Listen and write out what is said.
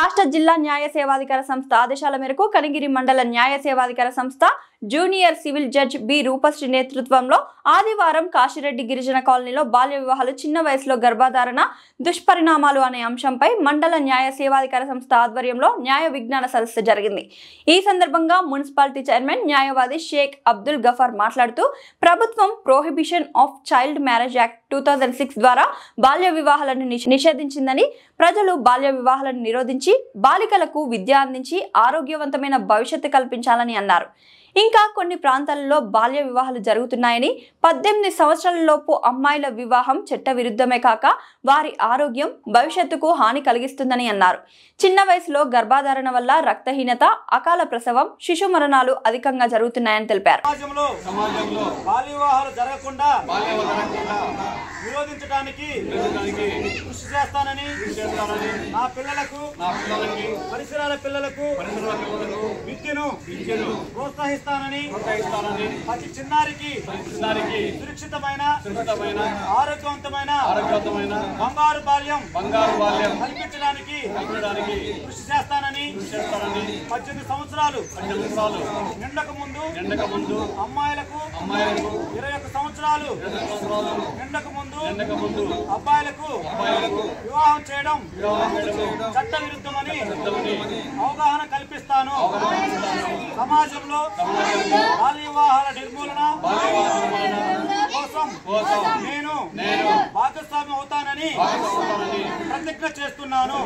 రాష్ట్ర జిల్లా న్యాయ సేవాధికార సంస్థ ఆదేశాల మేరకు కనిగిరి మండల న్యాయ సేవాధికార సంస్థ junior civil judge B Roopasri నేతృత్వంలో ఆదివారం కాశిరెడ్డి గిరిజన కాలనీలో బాల్య వివాహాలు చిన్న వయసులో గర్భధారణ దుష్పరిణామాలు అనే అంశంపై మండల న్యాయ సేవాధికార సంస్థ ఆధ్వర్యంలో న్యాయ విజ్ఞాన సదస్సు జరిగింది। ఈ సందర్భంగా మున్సిపాలిటీ చైర్మన్ న్యాయవాది షేక్ అబ్దుల్ గఫర్ మాట్లాడుతూ ప్రభుత్వం prohibition of child marriage act 2006 ద్వారా బాల్య వివాహాలను నిషేధించిందని, ప్రజలు బాల్య వివాహాలను నిరోధించి బాలికలకు విద్య అందించి ఆరోగ్యవంతమైన భవిష్యత్తు కల్పించాలని అన్నారు। ఇంకా కొన్ని ప్రాంతాలలో బాల్య వివాహాలు జరుగుతున్నాయని, 18 సంవత్సరాల లోపు అమ్మాయిల వివాహం చట్టవిరుద్ధమే కాక వారి ఆరోగ్యం భవిష్యత్తుకు హాని కలిగిస్తుందని అన్నారు। చిన్న వయసులో గర్భధారణ వల్ల రక్తహీనత, అకాల ప్రసవం, శిశు మరణాలు అధికంగా జరుగుతున్నాయని తెలిపారు। సమాజంలో బాల్య వివాహాలు జరగకుండా నిరోధించడానికి కృషి చేస్తానని నా పిల్లలకు పరిసరాల పిల్లలకు విద్యను ప్రోత్సహిస్తానని ప్రతి చిన్నారికి సురక్షితమైన ఆరోగ్యవంతమైన బంగారు బాల్యం కల్పించడానికి కృషి చేస్తానని 18 సంవత్సరాలు నిండక ముందు అమ్మాయిలకు 21 సంవత్సరాలు నిండక ముందు అబ్బాయిలకు వివాహం చేయడం చట్ట విరుద్ధమని అవగాహన కల్పిస్తాను। సమాజంలో బాల్య వివాహాల నిర్మూలన కోసం నేను భాగస్వామి అవుతానని ప్రతిజ్ఞ చేస్తున్నాను।